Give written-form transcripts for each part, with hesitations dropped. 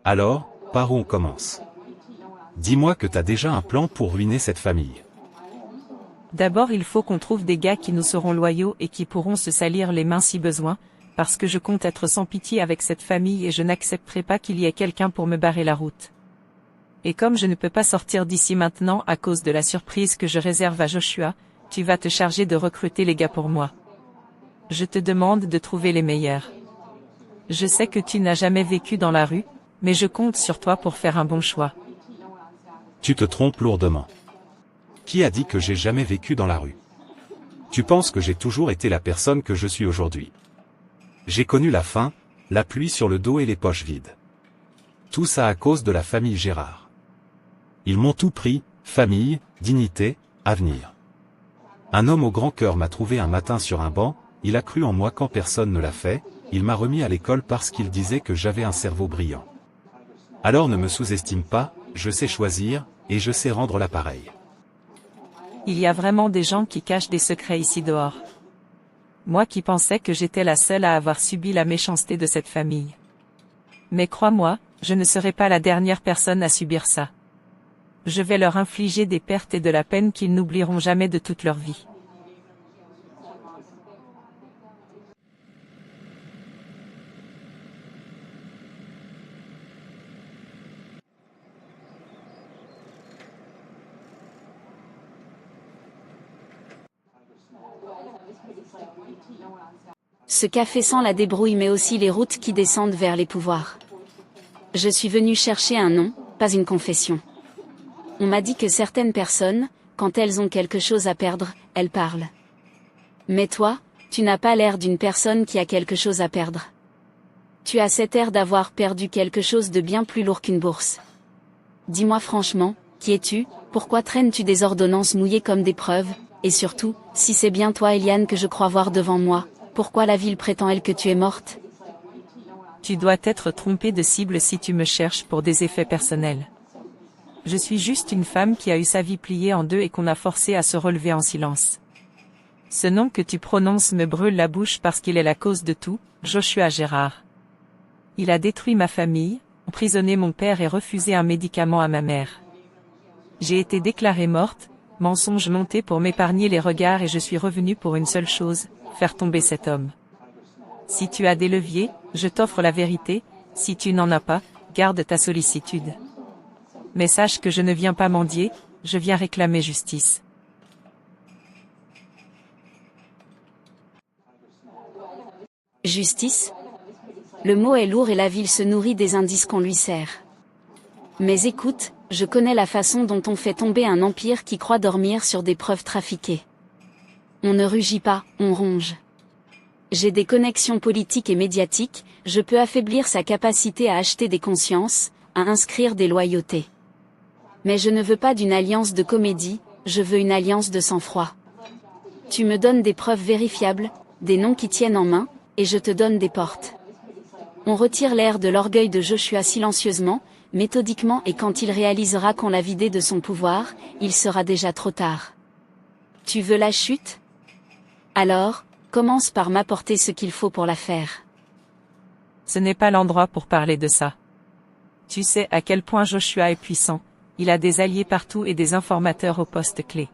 Alors, par où on commence? Dis-moi que t'as déjà un plan pour ruiner cette famille. D'abord il faut qu'on trouve des gars qui nous seront loyaux et qui pourront se salir les mains si besoin, parce que je compte être sans pitié avec cette famille et je n'accepterai pas qu'il y ait quelqu'un pour me barrer la route. Et comme je ne peux pas sortir d'ici maintenant à cause de la surprise que je réserve à Joshua, tu vas te charger de recruter les gars pour moi. Je te demande de trouver les meilleurs. Je sais que tu n'as jamais vécu dans la rue, mais je compte sur toi pour faire un bon choix. Tu te trompes lourdement. Qui a dit que j'ai jamais vécu dans la rue? Tu penses que j'ai toujours été la personne que je suis aujourd'hui? J'ai connu la faim, la pluie sur le dos et les poches vides. Tout ça à cause de la famille Gérard. Ils m'ont tout pris, famille, dignité, avenir. Un homme au grand cœur m'a trouvé un matin sur un banc, il a cru en moi quand personne ne l'a fait, il m'a remis à l'école parce qu'il disait que j'avais un cerveau brillant. Alors ne me sous-estime pas, je sais choisir, et je sais rendre l'appareil. Il y a vraiment des gens qui cachent des secrets ici dehors. Moi qui pensais que j'étais la seule à avoir subi la méchanceté de cette famille. Mais crois-moi, je ne serai pas la dernière personne à subir ça. Je vais leur infliger des pertes et de la peine qu'ils n'oublieront jamais de toute leur vie. Ce café sent la débrouille mais aussi les routes qui descendent vers les pouvoirs. Je suis venu chercher un nom, pas une confession. On m'a dit que certaines personnes, quand elles ont quelque chose à perdre, elles parlent. Mais toi, tu n'as pas l'air d'une personne qui a quelque chose à perdre. Tu as cet air d'avoir perdu quelque chose de bien plus lourd qu'une bourse. Dis-moi franchement, qui es-tu, pourquoi traînes-tu des ordonnances mouillées comme des preuves, et surtout, si c'est bien toi Eliane que je crois voir devant moi, pourquoi la ville prétend-elle que tu es morte? Tu dois t'être trompé de cible si tu me cherches pour des effets personnels. Je suis juste une femme qui a eu sa vie pliée en deux et qu'on a forcée à se relever en silence. Ce nom que tu prononces me brûle la bouche parce qu'il est la cause de tout, Joshua Gérard. Il a détruit ma famille, emprisonné mon père et refusé un médicament à ma mère. J'ai été déclarée morte, mensonge monté pour m'épargner les regards et je suis revenue pour une seule chose, faire tomber cet homme. Si tu as des leviers, je t'offre la vérité, si tu n'en as pas, garde ta sollicitude. Mais sache que je ne viens pas mendier, je viens réclamer justice. Justice? Le mot est lourd et la ville se nourrit des indices qu'on lui sert. Mais écoute, je connais la façon dont on fait tomber un empire qui croit dormir sur des preuves trafiquées. On ne rugit pas, on ronge. J'ai des connexions politiques et médiatiques, je peux affaiblir sa capacité à acheter des consciences, à inscrire des loyautés. Mais je ne veux pas d'une alliance de comédie, je veux une alliance de sang-froid. Tu me donnes des preuves vérifiables, des noms qui tiennent en main, et je te donne des portes. On retire l'air de l'orgueil de Joshua silencieusement, méthodiquement et quand il réalisera qu'on l'a vidé de son pouvoir, il sera déjà trop tard. Tu veux la chute? Alors, commence par m'apporter ce qu'il faut pour la faire. Ce n'est pas l'endroit pour parler de ça. Tu sais à quel point Joshua est puissant, il a des alliés partout et des informateurs au poste clé.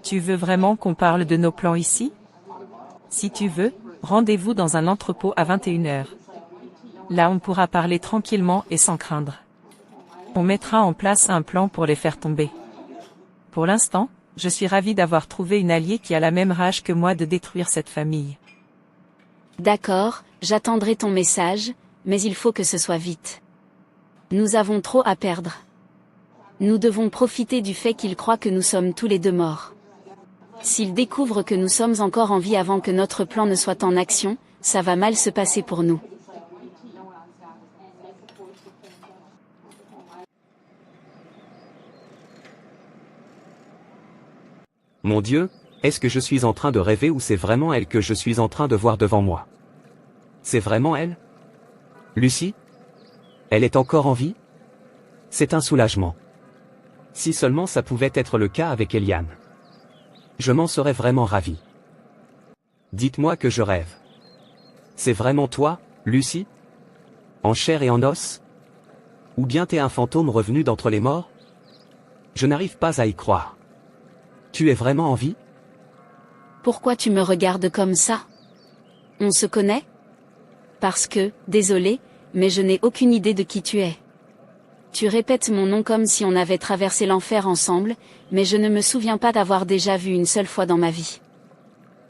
Tu veux vraiment qu'on parle de nos plans ici? Si tu veux, rendez-vous dans un entrepôt à 21h. Là on pourra parler tranquillement et sans craindre. On mettra en place un plan pour les faire tomber. Pour l'instant, je suis ravie d'avoir trouvé une alliée qui a la même rage que moi de détruire cette famille. D'accord, j'attendrai ton message, mais il faut que ce soit vite. Nous avons trop à perdre. Nous devons profiter du fait qu'il croit que nous sommes tous les deux morts. S'il découvre que nous sommes encore en vie avant que notre plan ne soit en action, ça va mal se passer pour nous. Mon Dieu, est-ce que je suis en train de rêver ou c'est vraiment elle que je suis en train de voir devant moi? C'est vraiment elle? Lucie? Elle est encore en vie? C'est un soulagement. Si seulement ça pouvait être le cas avec Eliane. Je m'en serais vraiment ravi. Dites-moi que je rêve. C'est vraiment toi, Lucie? En chair et en os? Ou bien t'es un fantôme revenu d'entre les morts? Je n'arrive pas à y croire. Tu es vraiment en vie? Pourquoi tu me regardes comme ça? On se connaît? Parce que, désolé, mais je n'ai aucune idée de qui tu es. Tu répètes mon nom comme si on avait traversé l'enfer ensemble, mais je ne me souviens pas d'avoir déjà vu une seule fois dans ma vie.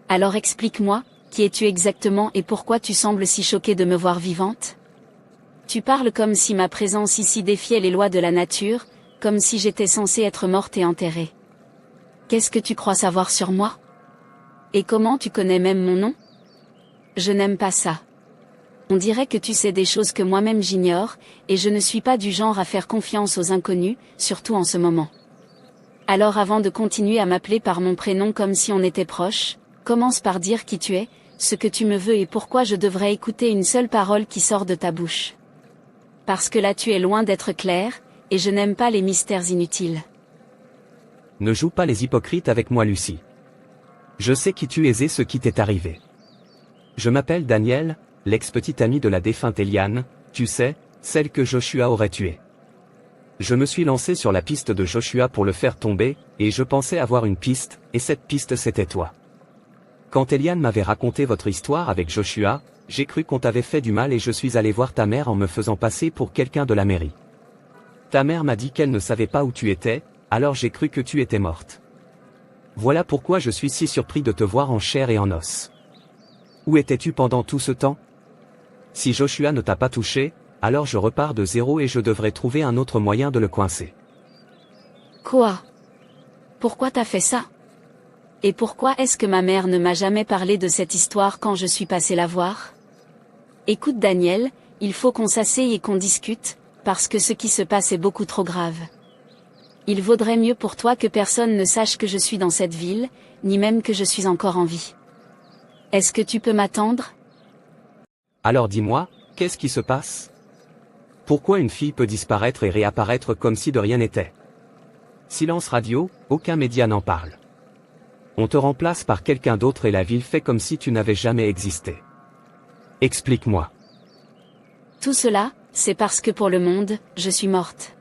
Alors explique-moi, qui es-tu exactement et pourquoi tu sembles si choquée de me voir vivante? Tu parles comme si ma présence ici défiait les lois de la nature, comme si j'étais censée être morte et enterrée. Qu'est-ce que tu crois savoir sur moi? Et comment tu connais même mon nom? Je n'aime pas ça. On dirait que tu sais des choses que moi-même j'ignore, et je ne suis pas du genre à faire confiance aux inconnus, surtout en ce moment. Alors avant de continuer à m'appeler par mon prénom comme si on était proches, commence par dire qui tu es, ce que tu me veux et pourquoi je devrais écouter une seule parole qui sort de ta bouche. Parce que là tu es loin d'être clair, et je n'aime pas les mystères inutiles. Ne joue pas les hypocrites avec moi, Lucie. Je sais qui tu es et ce qui t'est arrivé. Je m'appelle Daniel, l'ex-petite amie de la défunte Eliane, tu sais, celle que Joshua aurait tuée. Je me suis lancé sur la piste de Joshua pour le faire tomber, et je pensais avoir une piste, et cette piste c'était toi. Quand Eliane m'avait raconté votre histoire avec Joshua, j'ai cru qu'on t'avait fait du mal et je suis allé voir ta mère en me faisant passer pour quelqu'un de la mairie. Ta mère m'a dit qu'elle ne savait pas où tu étais, alors j'ai cru que tu étais morte. Voilà pourquoi je suis si surpris de te voir en chair et en os. Où étais-tu pendant tout ce temps? Si Joshua ne t'a pas touché, alors je repars de zéro et je devrais trouver un autre moyen de le coincer. Quoi? Pourquoi t'as fait ça? Et pourquoi est-ce que ma mère ne m'a jamais parlé de cette histoire quand je suis passée la voir? Écoute Daniel, il faut qu'on s'asseye et qu'on discute, parce que ce qui se passe est beaucoup trop grave. Il vaudrait mieux pour toi que personne ne sache que je suis dans cette ville, ni même que je suis encore en vie. Est-ce que tu peux m'attendre? Alors dis-moi, qu'est-ce qui se passe? Pourquoi une fille peut disparaître et réapparaître comme si de rien n'était? Silence radio, aucun média n'en parle. On te remplace par quelqu'un d'autre et la ville fait comme si tu n'avais jamais existé. Explique-moi. Tout cela, c'est parce que pour le monde, je suis morte.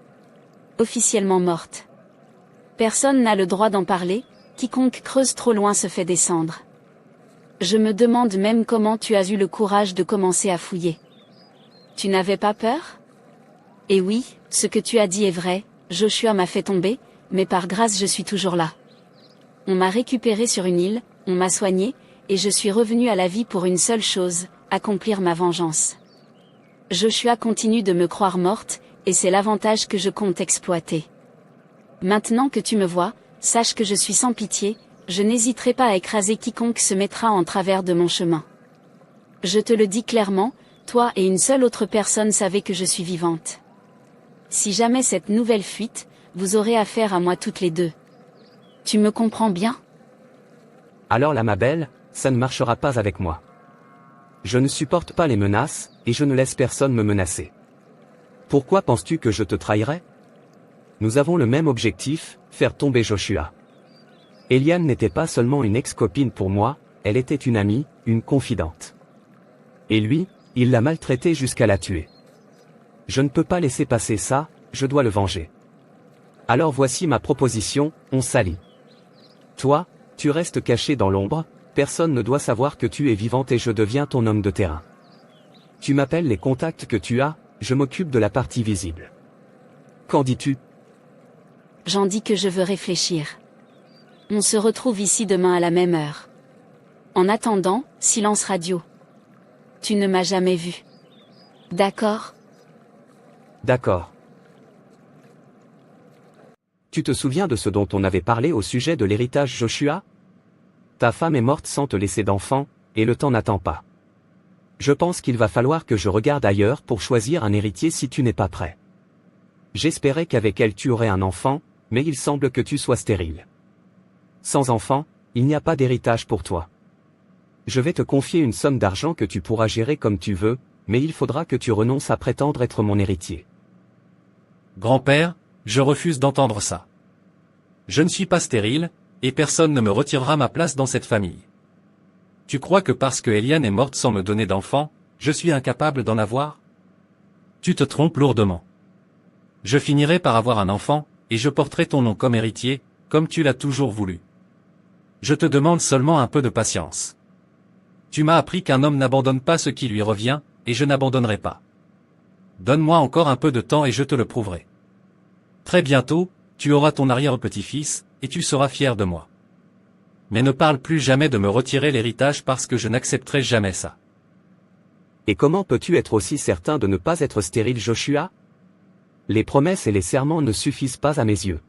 Officiellement morte. Personne n'a le droit d'en parler, quiconque creuse trop loin se fait descendre. Je me demande même comment tu as eu le courage de commencer à fouiller. Tu n'avais pas peur? Et oui, ce que tu as dit est vrai, Joshua m'a fait tomber, mais par grâce je suis toujours là. On m'a récupéré sur une île, on m'a soigné, et je suis revenu à la vie pour une seule chose, accomplir ma vengeance. Joshua continue de me croire morte, et c'est l'avantage que je compte exploiter. Maintenant que tu me vois, sache que je suis sans pitié, je n'hésiterai pas à écraser quiconque se mettra en travers de mon chemin. Je te le dis clairement, toi et une seule autre personne savez que je suis vivante. Si jamais cette nouvelle fuite, vous aurez affaire à moi toutes les deux. Tu me comprends bien? Alors là ma belle, ça ne marchera pas avec moi. Je ne supporte pas les menaces, et je ne laisse personne me menacer. Pourquoi penses-tu que je te trahirais? Nous avons le même objectif, faire tomber Joshua. Eliane n'était pas seulement une ex-copine pour moi, elle était une amie, une confidente. Et lui, il l'a maltraitée jusqu'à la tuer. Je ne peux pas laisser passer ça, je dois le venger. Alors voici ma proposition, on s'allie. Toi, tu restes caché dans l'ombre, personne ne doit savoir que tu es vivante et je deviens ton homme de terrain. Tu m'appelles les contacts que tu as, je m'occupe de la partie visible. Qu'en dis-tu? J'en dis que je veux réfléchir. On se retrouve ici demain à la même heure. En attendant, silence radio. Tu ne m'as jamais vu. D'accord? D'accord. Tu te souviens de ce dont on avait parlé au sujet de l'héritage Joshua? Ta femme est morte sans te laisser d'enfant, et le temps n'attend pas. Je pense qu'il va falloir que je regarde ailleurs pour choisir un héritier si tu n'es pas prêt. J'espérais qu'avec elle tu aurais un enfant, mais il semble que tu sois stérile. Sans enfant, il n'y a pas d'héritage pour toi. Je vais te confier une somme d'argent que tu pourras gérer comme tu veux, mais il faudra que tu renonces à prétendre être mon héritier. Grand-père, je refuse d'entendre ça. Je ne suis pas stérile, et personne ne me retirera ma place dans cette famille. Tu crois que parce que Eliane est morte sans me donner d'enfant, je suis incapable d'en avoir? Tu te trompes lourdement. Je finirai par avoir un enfant, et je porterai ton nom comme héritier, comme tu l'as toujours voulu. Je te demande seulement un peu de patience. Tu m'as appris qu'un homme n'abandonne pas ce qui lui revient, et je n'abandonnerai pas. Donne-moi encore un peu de temps et je te le prouverai. Très bientôt, tu auras ton arrière-petit-fils, et tu seras fier de moi. Mais ne parle plus jamais de me retirer l'héritage parce que je n'accepterai jamais ça. Et comment peux-tu être aussi certain de ne pas être stérile, Joshua? Les promesses et les serments ne suffisent pas à mes yeux.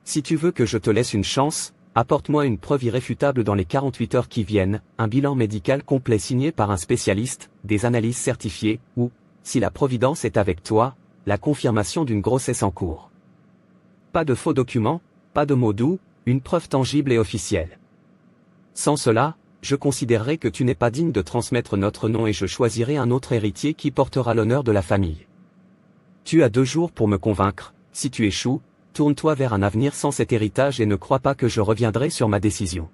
Si tu veux que je te laisse une chance, apporte-moi une preuve irréfutable dans les 48 heures qui viennent, un bilan médical complet signé par un spécialiste, des analyses certifiées, ou, si la Providence est avec toi, la confirmation d'une grossesse en cours. Pas de faux documents, pas de mots doux, une preuve tangible et officielle. Sans cela, je considérerai que tu n'es pas digne de transmettre notre nom et je choisirai un autre héritier qui portera l'honneur de la famille. Tu as 2 jours pour me convaincre, si tu échoues, tourne-toi vers un avenir sans cet héritage et ne crois pas que je reviendrai sur ma décision.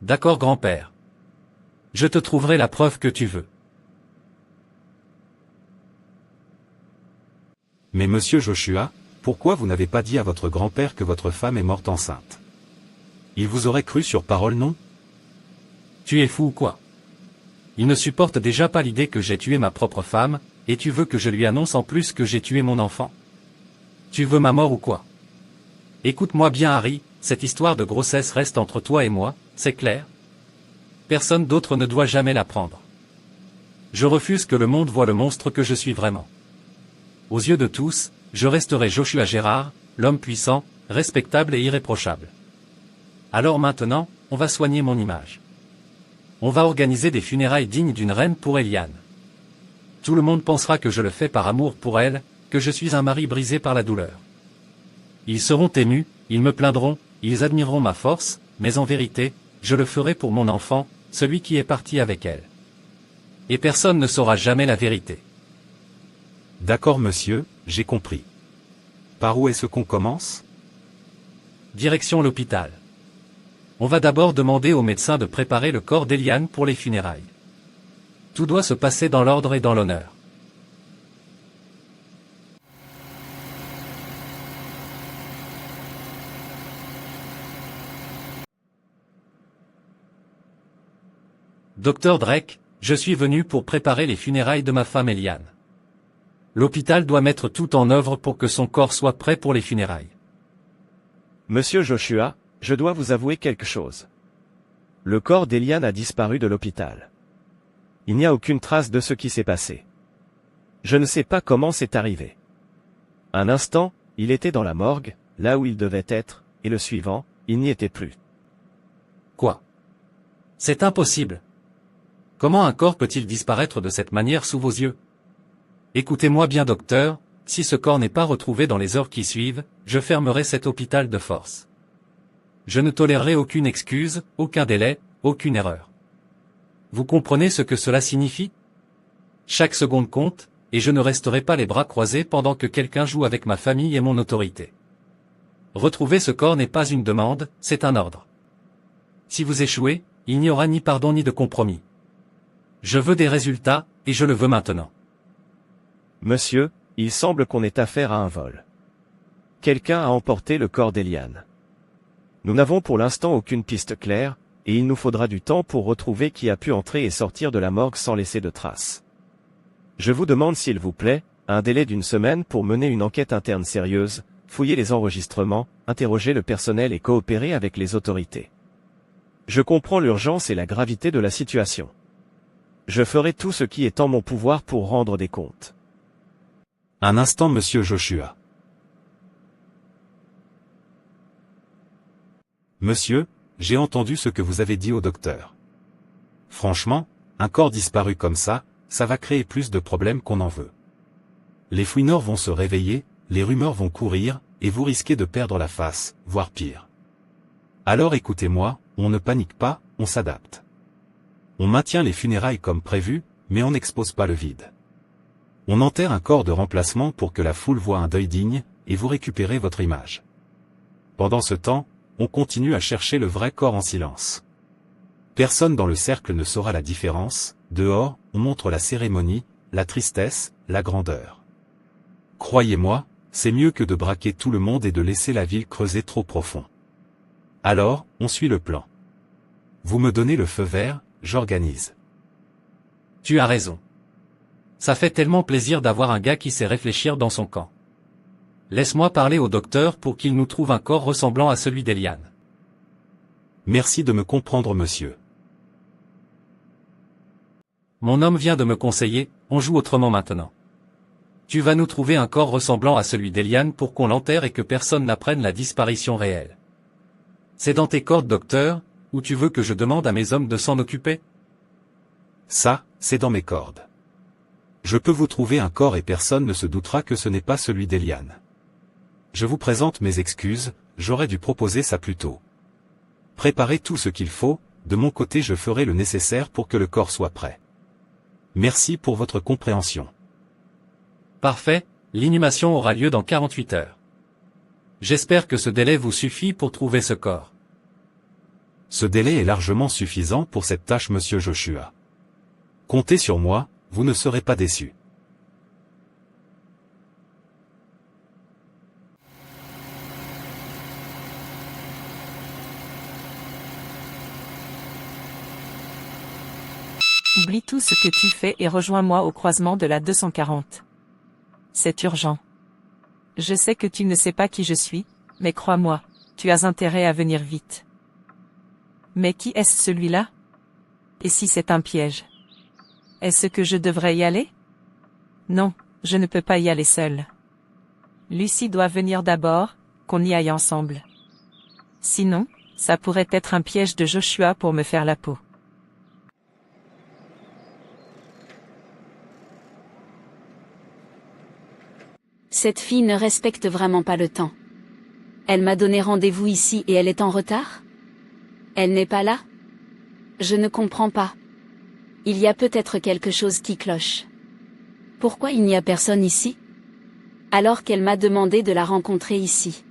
D'accord, grand-père. Je te trouverai la preuve que tu veux. Mais monsieur Joshua, pourquoi vous n'avez pas dit à votre grand-père que votre femme est morte enceinte? Il vous aurait cru sur parole, non? Tu es fou ou quoi? Il ne supporte déjà pas l'idée que j'ai tué ma propre femme, et tu veux que je lui annonce en plus que j'ai tué mon enfant? Tu veux ma mort ou quoi? Écoute-moi bien, Harry, cette histoire de grossesse reste entre toi et moi, c'est clair? Personne d'autre ne doit jamais l'apprendre. Je refuse que le monde voie le monstre que je suis vraiment. Aux yeux de tous, je resterai Joshua Gérard, l'homme puissant, respectable et irréprochable. Alors maintenant, on va soigner mon image. On va organiser des funérailles dignes d'une reine pour Eliane. Tout le monde pensera que je le fais par amour pour elle, que je suis un mari brisé par la douleur. Ils seront émus, ils me plaindront, ils admireront ma force, mais en vérité, je le ferai pour mon enfant, celui qui est parti avec elle. Et personne ne saura jamais la vérité. D'accord monsieur, j'ai compris. Par où est-ce qu'on commence? Direction l'hôpital. On va d'abord demander au médecin de préparer le corps d'Eliane pour les funérailles. Tout doit se passer dans l'ordre et dans l'honneur. Docteur Drake, je suis venu pour préparer les funérailles de ma femme Eliane. L'hôpital doit mettre tout en œuvre pour que son corps soit prêt pour les funérailles. Monsieur Joshua, je dois vous avouer quelque chose. Le corps d'Eliane a disparu de l'hôpital. Il n'y a aucune trace de ce qui s'est passé. Je ne sais pas comment c'est arrivé. Un instant, il était dans la morgue, là où il devait être, et le suivant, il n'y était plus. Quoi? C'est impossible. Comment un corps peut-il disparaître de cette manière sous vos yeux? Écoutez-moi bien, docteur, si ce corps n'est pas retrouvé dans les heures qui suivent, je fermerai cet hôpital de force. Je ne tolérerai aucune excuse, aucun délai, aucune erreur. Vous comprenez ce que cela signifie? Chaque seconde compte, et je ne resterai pas les bras croisés pendant que quelqu'un joue avec ma famille et mon autorité. Retrouver ce corps n'est pas une demande, c'est un ordre. Si vous échouez, il n'y aura ni pardon ni de compromis. Je veux des résultats, et je le veux maintenant. Monsieur, il semble qu'on ait affaire à un vol. Quelqu'un a emporté le corps d'Eliane. Nous n'avons pour l'instant aucune piste claire, et il nous faudra du temps pour retrouver qui a pu entrer et sortir de la morgue sans laisser de traces. Je vous demande s'il vous plaît, un délai d'1 semaine pour mener une enquête interne sérieuse, fouiller les enregistrements, interroger le personnel et coopérer avec les autorités. Je comprends l'urgence et la gravité de la situation. Je ferai tout ce qui est en mon pouvoir pour rendre des comptes. Un instant monsieur Joshua. Monsieur, j'ai entendu ce que vous avez dit au docteur. Franchement, un corps disparu comme ça va créer plus de problèmes qu'on en veut. Les fouineurs vont se réveiller, les rumeurs vont courir, et vous risquez de perdre la face, voire pire. Alors écoutez-moi, on ne panique pas, on s'adapte. On maintient les funérailles comme prévu, mais on n'expose pas le vide. On enterre un corps de remplacement pour que la foule voie un deuil digne, et vous récupérez votre image. Pendant ce temps, on continue à chercher le vrai corps en silence. Personne dans le cercle ne saura la différence, dehors, on montre la cérémonie, la tristesse, la grandeur. Croyez-moi, c'est mieux que de braquer tout le monde et de laisser la ville creuser trop profond. Alors, on suit le plan. Vous me donnez le feu vert, j'organise. Tu as raison. Ça fait tellement plaisir d'avoir un gars qui sait réfléchir dans son camp. Laisse-moi parler au docteur pour qu'il nous trouve un corps ressemblant à celui d'Eliane. Merci de me comprendre, monsieur. Mon homme vient de me conseiller, on joue autrement maintenant. Tu vas nous trouver un corps ressemblant à celui d'Eliane pour qu'on l'enterre et que personne n'apprenne la disparition réelle. C'est dans tes cordes, docteur, ou tu veux que je demande à mes hommes de s'en occuper? Ça, c'est dans mes cordes. Je peux vous trouver un corps et personne ne se doutera que ce n'est pas celui d'Eliane. Je vous présente mes excuses, j'aurais dû proposer ça plus tôt. Préparez tout ce qu'il faut, de mon côté je ferai le nécessaire pour que le corps soit prêt. Merci pour votre compréhension. Parfait, l'inhumation aura lieu dans 48 heures. J'espère que ce délai vous suffit pour trouver ce corps. Ce délai est largement suffisant pour cette tâche, monsieur Joshua. Comptez sur moi, vous ne serez pas déçus. Oublie tout ce que tu fais et rejoins-moi au croisement de la 240. C'est urgent. Je sais que tu ne sais pas qui je suis, mais crois-moi, tu as intérêt à venir vite. Mais qui est-ce celui-là? Et si c'est un piège? Est-ce que je devrais y aller? Non, je ne peux pas y aller seule. Lucie doit venir d'abord, qu'on y aille ensemble. Sinon, ça pourrait être un piège de Joshua pour me faire la peau. Cette fille ne respecte vraiment pas le temps. Elle m'a donné rendez-vous ici et elle est en retard? Elle n'est pas là? Je ne comprends pas. Il y a peut-être quelque chose qui cloche. Pourquoi il n'y a personne ici? Alors qu'elle m'a demandé de la rencontrer ici.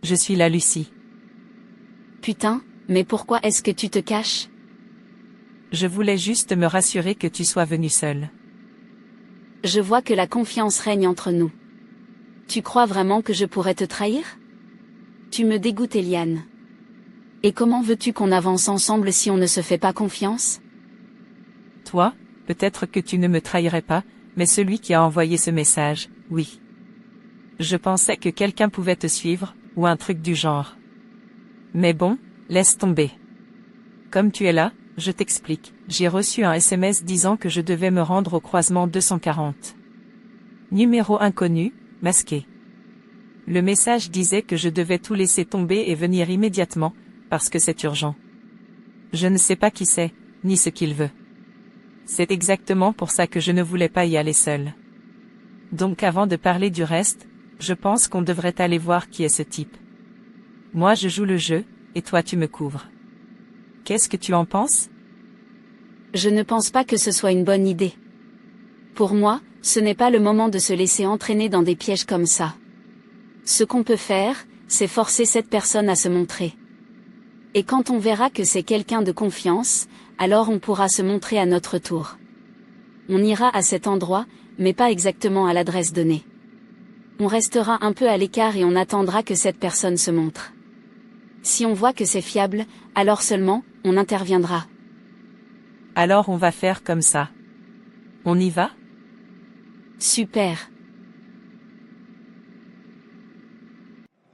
Je suis là, Lucie. Putain, mais pourquoi est-ce que tu te caches? Je voulais juste me rassurer que tu sois venue seule. Je vois que la confiance règne entre nous. Tu crois vraiment que je pourrais te trahir? Tu me dégoûtes, Eliane. Et comment veux-tu qu'on avance ensemble si on ne se fait pas confiance? Toi, peut-être que tu ne me trahirais pas, mais celui qui a envoyé ce message, oui. Je pensais que quelqu'un pouvait te suivre, ou un truc du genre. Mais bon, laisse tomber. Comme tu es là, je t'explique, j'ai reçu un SMS disant que je devais me rendre au croisement 240. Numéro inconnu, masqué. Le message disait que je devais tout laisser tomber et venir immédiatement, parce que c'est urgent. Je ne sais pas qui c'est, ni ce qu'il veut. C'est exactement pour ça que je ne voulais pas y aller seule. Donc avant de parler du reste, je pense qu'on devrait aller voir qui est ce type. Moi je joue le jeu, et toi tu me couvres. Qu'est-ce que tu en penses? Je ne pense pas que ce soit une bonne idée. Pour moi, ce n'est pas le moment de se laisser entraîner dans des pièges comme ça. Ce qu'on peut faire, c'est forcer cette personne à se montrer. Et quand on verra que c'est quelqu'un de confiance, alors on pourra se montrer à notre tour. On ira à cet endroit, mais pas exactement à l'adresse donnée. On restera un peu à l'écart et on attendra que cette personne se montre. Si on voit que c'est fiable, alors seulement, on interviendra. Alors on va faire comme ça. On y va? Super.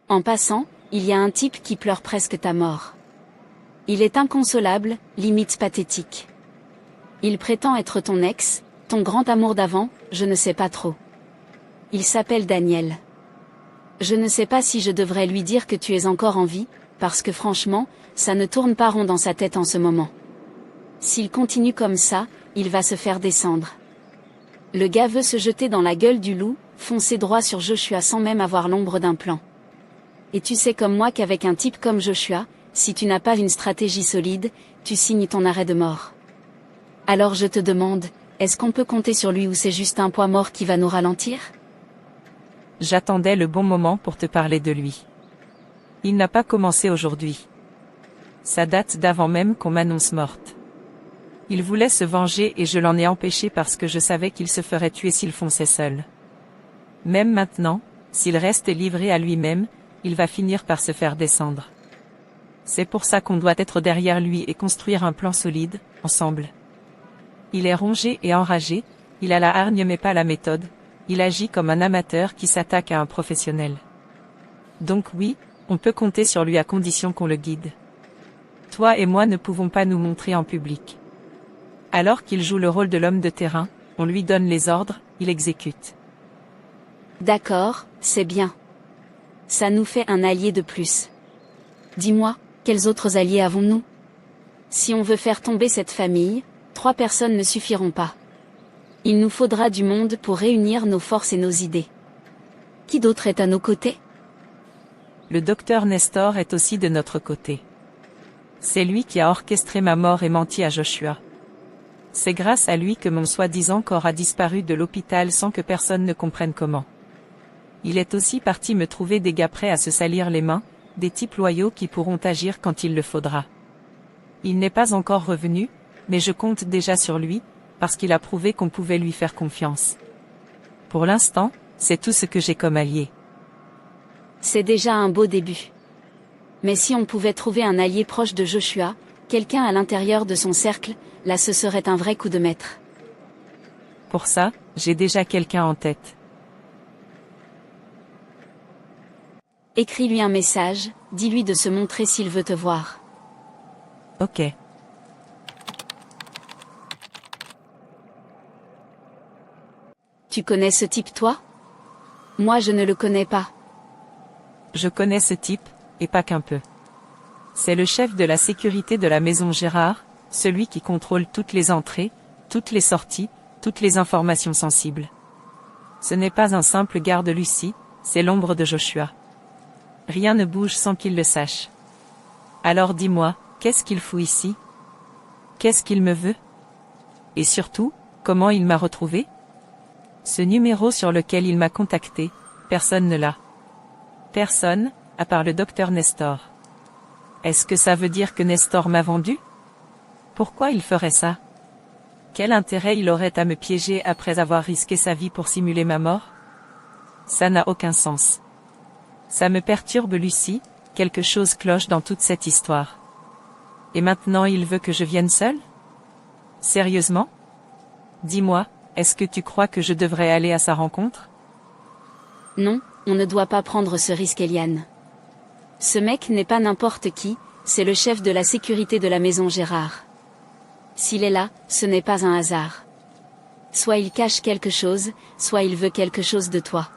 En passant, il y a un type qui pleure presque ta mort. Il est inconsolable, limite pathétique. Il prétend être ton ex, ton grand amour d'avant, je ne sais pas trop. Il s'appelle Daniel. Je ne sais pas si je devrais lui dire que tu es encore en vie, parce que franchement, ça ne tourne pas rond dans sa tête en ce moment. S'il continue comme ça, il va se faire descendre. Le gars veut se jeter dans la gueule du loup, foncer droit sur Joshua sans même avoir l'ombre d'un plan. Et tu sais comme moi qu'avec un type comme Joshua, si tu n'as pas une stratégie solide, tu signes ton arrêt de mort. Alors je te demande, est-ce qu'on peut compter sur lui ou c'est juste un poids mort qui va nous ralentir? J'attendais le bon moment pour te parler de lui. Il n'a pas commencé aujourd'hui. Ça date d'avant même qu'on m'annonce morte. Il voulait se venger et je l'en ai empêché parce que je savais qu'il se ferait tuer s'il fonçait seul. Même maintenant, s'il reste livré à lui-même, il va finir par se faire descendre. C'est pour ça qu'on doit être derrière lui et construire un plan solide, ensemble. Il est rongé et enragé, il a la hargne mais pas la méthode, il agit comme un amateur qui s'attaque à un professionnel. Donc oui, on peut compter sur lui à condition qu'on le guide. Toi et moi ne pouvons pas nous montrer en public. Alors qu'il joue le rôle de l'homme de terrain, on lui donne les ordres, il exécute. D'accord, c'est bien. Ça nous fait un allié de plus. Dis-moi, quels autres alliés avons-nous? Si on veut faire tomber cette famille, 3 personnes ne suffiront pas. Il nous faudra du monde pour réunir nos forces et nos idées. Qui d'autre est à nos côtés? Le docteur Nestor est aussi de notre côté. C'est lui qui a orchestré ma mort et menti à Joshua. C'est grâce à lui que mon soi-disant corps a disparu de l'hôpital sans que personne ne comprenne comment. Il est aussi parti me trouver des gars prêts à se salir les mains, des types loyaux qui pourront agir quand il le faudra. Il n'est pas encore revenu, mais je compte déjà sur lui, parce qu'il a prouvé qu'on pouvait lui faire confiance. Pour l'instant, c'est tout ce que j'ai comme allié. C'est déjà un beau début. Mais si on pouvait trouver un allié proche de Joshua, quelqu'un à l'intérieur de son cercle, là ce serait un vrai coup de maître. Pour ça, j'ai déjà quelqu'un en tête. Écris-lui un message, dis-lui de se montrer s'il veut te voir. Ok. Tu connais ce type toi? Moi je ne le connais pas. Je connais ce type, et pas qu'un peu. C'est le chef de la sécurité de la maison Gérard, celui qui contrôle toutes les entrées, toutes les sorties, toutes les informations sensibles. Ce n'est pas un simple garde Lucie, c'est l'ombre de Joshua. Rien ne bouge sans qu'il le sache. Alors dis-moi, qu'est-ce qu'il fout ici? Qu'est-ce qu'il me veut? Et surtout, comment il m'a retrouvé? Ce numéro sur lequel il m'a contacté, personne ne l'a. Personne, à part le docteur Nestor. Est-ce que ça veut dire que Nestor m'a vendu? Pourquoi il ferait ça? Quel intérêt il aurait à me piéger après avoir risqué sa vie pour simuler ma mort? Ça n'a aucun sens. Ça me perturbe Lucie, quelque chose cloche dans toute cette histoire. Et maintenant il veut que je vienne seule? Sérieusement? Dis-moi, est-ce que tu crois que je devrais aller à sa rencontre? Non, on ne doit pas prendre ce risque, Eliane. Ce mec n'est pas n'importe qui, c'est le chef de la sécurité de la maison Gérard. S'il est là, ce n'est pas un hasard. Soit il cache quelque chose, soit il veut quelque chose de toi.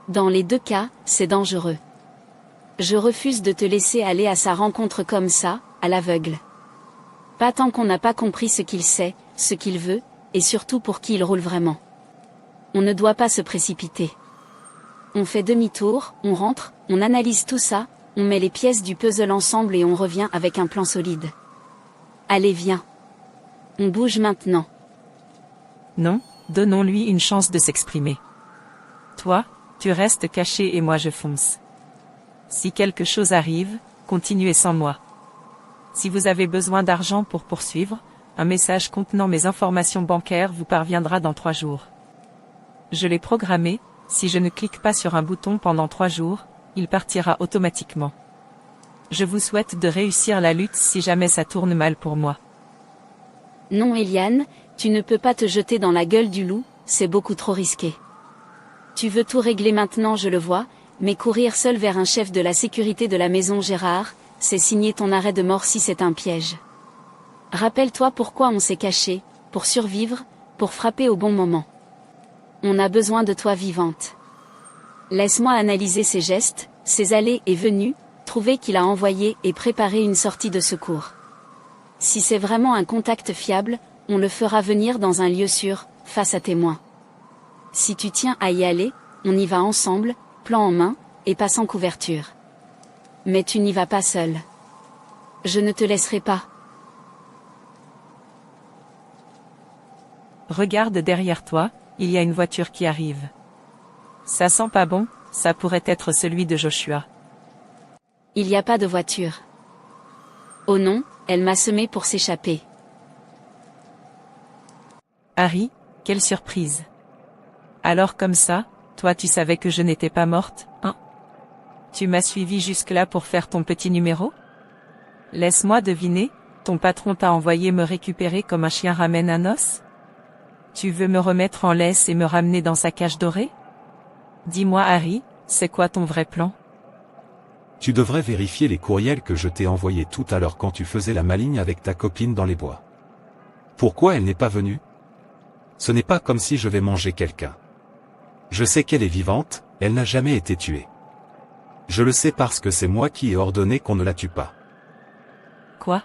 Dans les 2 cas, c'est dangereux. Je refuse de te laisser aller à sa rencontre comme ça, à l'aveugle. Pas tant qu'on n'a pas compris ce qu'il sait, ce qu'il veut, et surtout pour qui il roule vraiment. On ne doit pas se précipiter. On fait demi-tour, on rentre, on analyse tout ça, on met les pièces du puzzle ensemble et on revient avec un plan solide. Allez viens. On bouge maintenant. Non, donnons-lui une chance de s'exprimer. Toi, tu restes caché et moi je fonce. Si quelque chose arrive, continuez sans moi. Si vous avez besoin d'argent pour poursuivre, un message contenant mes informations bancaires vous parviendra dans 3 jours. Je l'ai programmé, si je ne clique pas sur un bouton pendant 3 jours, il partira automatiquement. Je vous souhaite de réussir la lutte si jamais ça tourne mal pour moi. Non Eliane, tu ne peux pas te jeter dans la gueule du loup, c'est beaucoup trop risqué. Tu veux tout régler maintenant, je le vois, mais courir seul vers un chef de la sécurité de la maison Gérard, c'est signer ton arrêt de mort si c'est un piège. Rappelle-toi pourquoi on s'est caché, pour survivre, pour frapper au bon moment. On a besoin de toi vivante. Laisse-moi analyser ses gestes, ses allées et venues, trouver qu'il a envoyé et préparé une sortie de secours. Si c'est vraiment un contact fiable, on le fera venir dans un lieu sûr, face à témoins. Si tu tiens à y aller, on y va ensemble, plan en main, et pas sans couverture. Mais tu n'y vas pas seul. Je ne te laisserai pas. Regarde derrière toi, il y a une voiture qui arrive. Ça sent pas bon, ça pourrait être celui de Joshua. Il n'y a pas de voiture. Oh non, elle m'a semé pour s'échapper. Harry, quelle surprise. Alors comme ça, Toi tu savais que je n'étais pas morte, hein? Tu m'as suivi jusque-là pour faire ton petit numéro? Laisse-moi deviner, ton patron t'a envoyé me récupérer comme un chien ramène un os? Tu veux me remettre en laisse et me ramener dans sa cage dorée? Dis-moi Harry, c'est quoi ton vrai plan? Tu devrais vérifier les courriels que je t'ai envoyés tout à l'heure quand tu faisais la maligne avec ta copine dans les bois. Pourquoi elle n'est pas venue? Ce n'est pas comme si je vais manger quelqu'un. Je sais qu'elle est vivante, elle n'a jamais été tuée. Je le sais parce que c'est moi qui ai ordonné qu'on ne la tue pas. Quoi?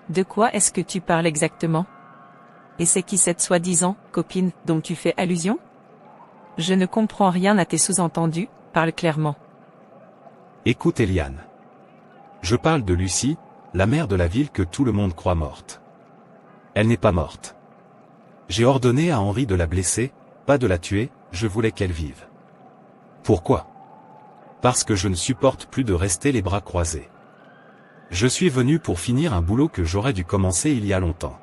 De quoi est-ce que tu parles exactement? Et c'est qui cette soi-disant copine dont tu fais allusion? Je ne comprends rien à tes sous-entendus, parle clairement. Écoute Eliane. Je parle de Lucie, la mère de la ville que tout le monde croit morte. Elle n'est pas morte. J'ai ordonné à Henri de la blesser, pas de la tuer, je voulais qu'elle vive. Pourquoi? Parce que je ne supporte plus de rester les bras croisés. Je suis venu pour finir un boulot que j'aurais dû commencer il y a longtemps.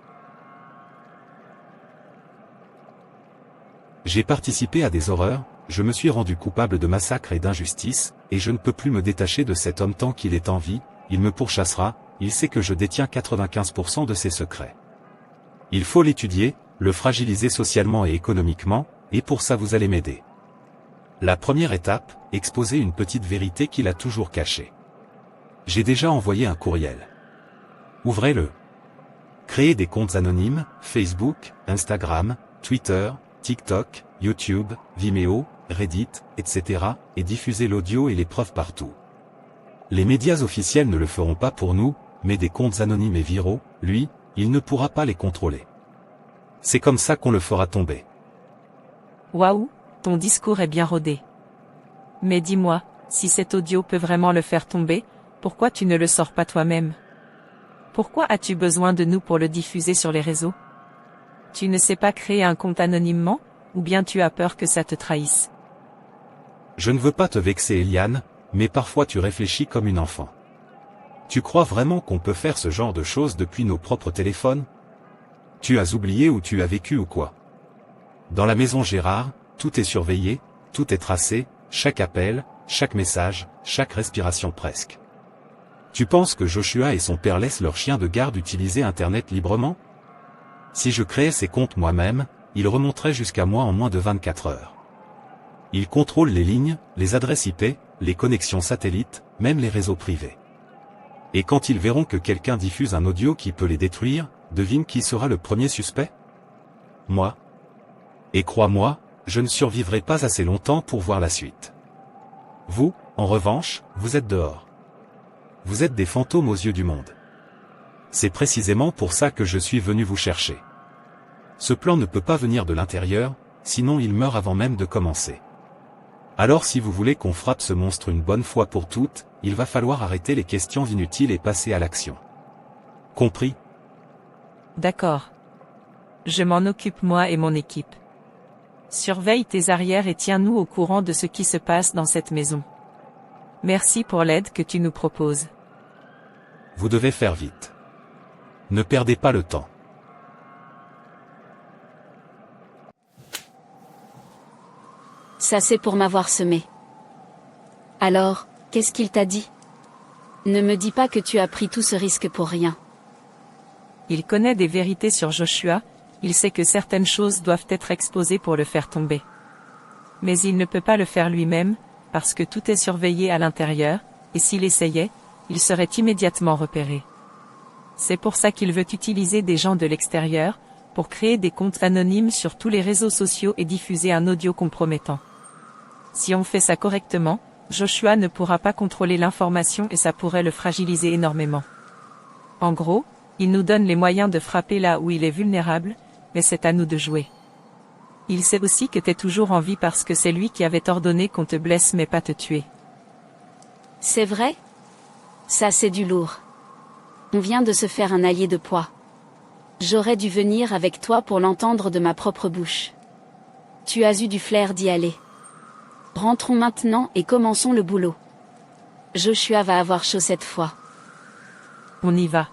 J'ai participé à des horreurs, je me suis rendu coupable de massacre et d'injustice, et je ne peux plus me détacher de cet homme tant qu'il est en vie, il me pourchassera, il sait que je détiens 95% de ses secrets. Il faut l'étudier, le fragiliser socialement et économiquement, et pour ça vous allez m'aider. La première étape, exposer une petite vérité qu'il a toujours cachée. J'ai déjà envoyé un courriel. Ouvrez-le. Créez des comptes anonymes, Facebook, Instagram, Twitter, TikTok, YouTube, Vimeo, Reddit, etc., et diffusez l'audio et les preuves partout. Les médias officiels ne le feront pas pour nous, mais des comptes anonymes et viraux, lui, il ne pourra pas les contrôler. C'est comme ça qu'on le fera tomber. Waouh, ton discours est bien rodé. Mais dis-moi, si cet audio peut vraiment le faire tomber, pourquoi tu ne le sors pas toi-même? Pourquoi as-tu besoin de nous pour le diffuser sur les réseaux? Tu ne sais pas créer un compte anonymement, ou bien tu as peur que ça te trahisse? Je ne veux pas te vexer Eliane, mais parfois tu réfléchis comme une enfant. Tu crois vraiment qu'on peut faire ce genre de choses depuis nos propres téléphones? Tu as oublié où tu as vécu ou quoi? Dans la maison Gérard, tout est surveillé, tout est tracé, chaque appel, chaque message, chaque respiration presque. Tu penses que Joshua et son père laissent leurs chiens de garde utiliser Internet librement? Si je créais ces comptes moi-même, ils remonteraient jusqu'à moi en moins de 24 heures. Ils contrôlent les lignes, les adresses IP, les connexions satellites, même les réseaux privés. Et quand ils verront que quelqu'un diffuse un audio qui peut les détruire, devine qui sera le premier suspect? Moi. Et crois-moi, je ne survivrai pas assez longtemps pour voir la suite. Vous, en revanche, vous êtes dehors. Vous êtes des fantômes aux yeux du monde. C'est précisément pour ça que je suis venu vous chercher. Ce plan ne peut pas venir de l'intérieur, sinon il meurt avant même de commencer. Alors si vous voulez qu'on frappe ce monstre une bonne fois pour toutes, il va falloir arrêter les questions inutiles et passer à l'action. Compris? D'accord. Je m'en occupe moi et mon équipe. Surveille tes arrières et tiens-nous au courant de ce qui se passe dans cette maison. Merci pour l'aide que tu nous proposes. Vous devez faire vite. Ne perdez pas le temps. Ça c'est pour m'avoir semé. Alors, qu'est-ce qu'il t'a dit? Ne me dis pas que tu as pris tout ce risque pour rien. Il connaît des vérités sur Joshua, il sait que certaines choses doivent être exposées pour le faire tomber. Mais il ne peut pas le faire lui-même, parce que tout est surveillé à l'intérieur, et s'il essayait, il serait immédiatement repéré. C'est pour ça qu'il veut utiliser des gens de l'extérieur, pour créer des comptes anonymes sur tous les réseaux sociaux et diffuser un audio compromettant. Si on fait ça correctement, Joshua ne pourra pas contrôler l'information et ça pourrait le fragiliser énormément. En gros, il nous donne les moyens de frapper là où il est vulnérable, mais c'est à nous de jouer. Il sait aussi que t'es toujours en vie parce que c'est lui qui avait ordonné qu'on te blesse mais pas te tuer. C'est vrai? Ça c'est du lourd. On vient de se faire un allié de poids. J'aurais dû venir avec toi pour l'entendre de ma propre bouche. Tu as eu du flair d'y aller. Rentrons maintenant et commençons le boulot. Joshua va avoir chaud cette fois. On y va.